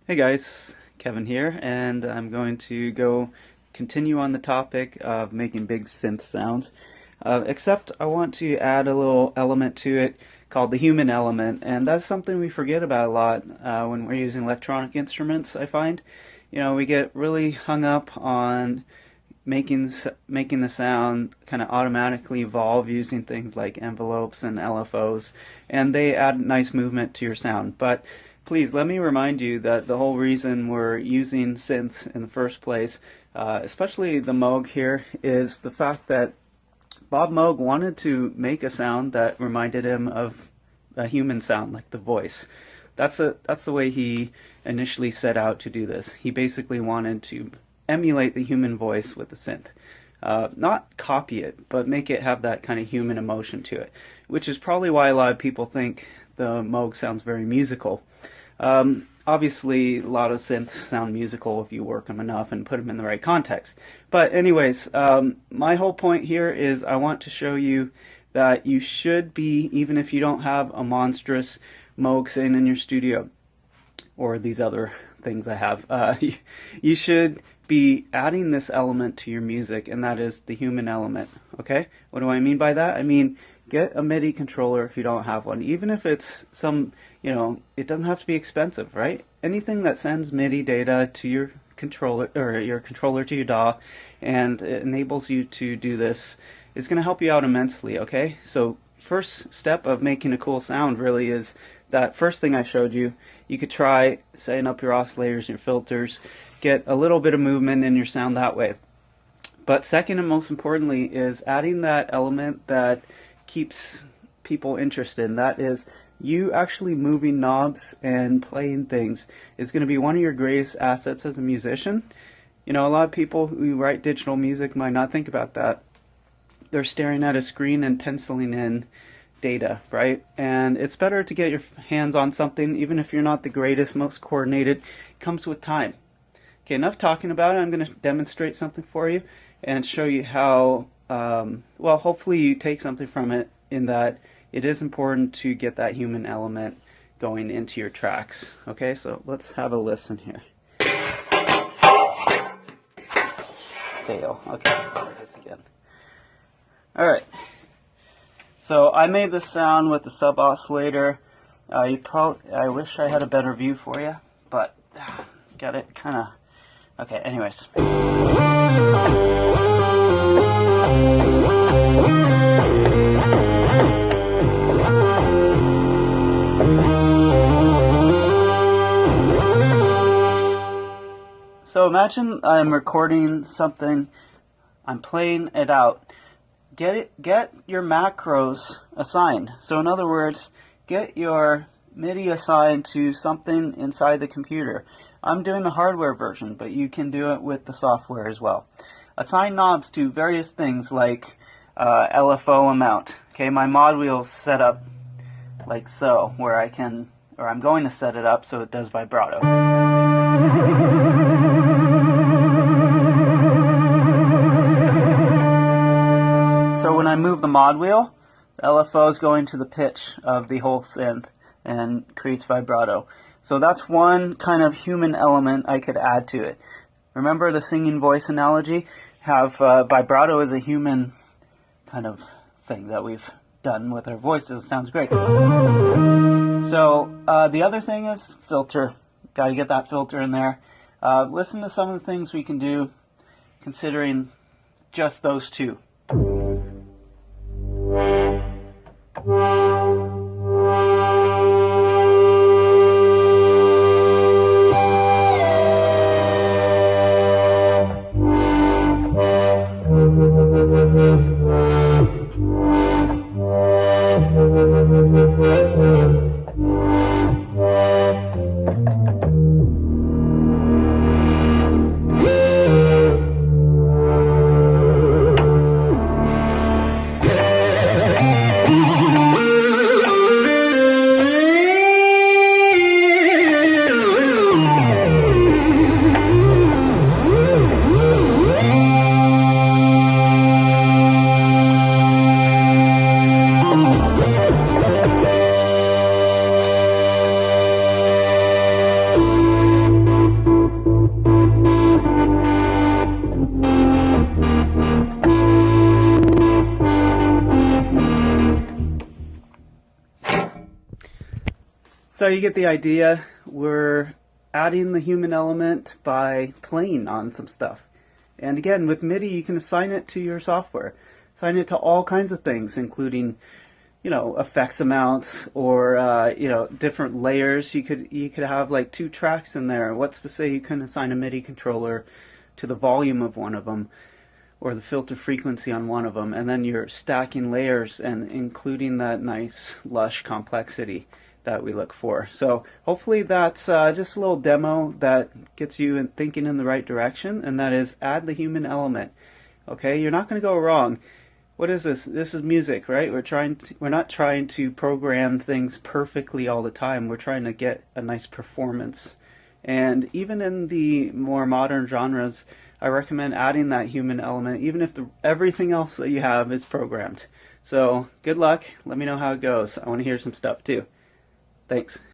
Hey guys, Kevin here, and I'm going to go continue on the topic of making big synth sounds. Except I want to add a little element to it called the human element, and that's something we forget about a lot when we're using electronic instruments, I find. We get really hung up on making the sound kind of automatically evolve using things like envelopes and LFOs, and they add nice movement to your sound. But please let me remind you that the whole reason we're using synths in the first place, especially the Moog here, is the fact that Bob Moog wanted to make a sound that reminded him of a human sound, like the voice. That's the way he initially set out to do this. He basically wanted to emulate the human voice with the synth. Not copy it, but make it have that kind of human emotion to it, which is probably why a lot of people think the Moog sounds very musical. Obviously, a lot of synths sound musical if you work them enough and put them in the right context. But anyways, my whole point here is I want to show you that you should be, even if you don't have a monstrous Moog sitting in your studio, or these other things I have, you should be adding this element to your music, and that is the human element. Okay? What do I mean by that? I mean, get a MIDI controller if you don't have one, even if it's some, it doesn't have to be expensive, right? Anything that sends MIDI data to your controller, or your controller to your DAW, and it enables you to do this, is going to help you out immensely, okay? So first step of making a cool sound really is that first thing I showed you. You could try setting up your oscillators, your filters, get a little bit of movement in your sound that way. But second and most importantly is adding that element that keeps people interested. And that is you actually moving knobs and playing things is going to be one of your greatest assets as a musician. A lot of people who write digital music might not think about that. They're staring at a screen and penciling in data, right? And it's better to get your hands on something, even if you're not the greatest, most coordinated. It comes with time. Okay, enough talking about it. I'm going to demonstrate something for you and show you how, well, hopefully you take something from it, in that it is important to get that human element going into your tracks. Okay, so let's have a listen here. Fail. Okay, let's try this again. Alright. So I made this sound with the sub oscillator. I wish I had a better view for you, but got it kind of. Okay, anyways. So imagine I'm recording something, I'm playing it out. Get your macros assigned. So in other words, get your MIDI assigned to something inside the computer. I'm doing the hardware version, but you can do it with the software as well. Assign knobs to various things like LFO amount. Okay, my mod wheel's set up like so, where I'm going to set it up so it does vibrato. So when I move the mod wheel, the LFO is going to the pitch of the whole synth and creates vibrato. So that's one kind of human element I could add to it. Remember the singing voice analogy? Have vibrato as a human kind of thing that we've done with our voices. It sounds great. So the other thing is filter. Got to get that filter in there. Listen to some of the things we can do considering just those two. So you get the idea. We're adding the human element by playing on some stuff. And again, with MIDI, you can assign it to your software. Assign it to all kinds of things, including, effects amounts or, different layers. You could have like 2 tracks in there. What's to say you couldn't assign a MIDI controller to the volume of one of them or the filter frequency on one of them, and then you're stacking layers and including that nice lush complexity that we look for. So hopefully that's just a little demo that gets you thinking in the right direction, and that is add the human element. Okay, you're not going to go wrong. What is this? This is music, right? We're not trying to program things perfectly all the time. We're trying to get a nice performance. And even in the more modern genres, I recommend adding that human element, even if everything else that you have is programmed. So good luck. Let me know how it goes. I want to hear some stuff too. Thanks.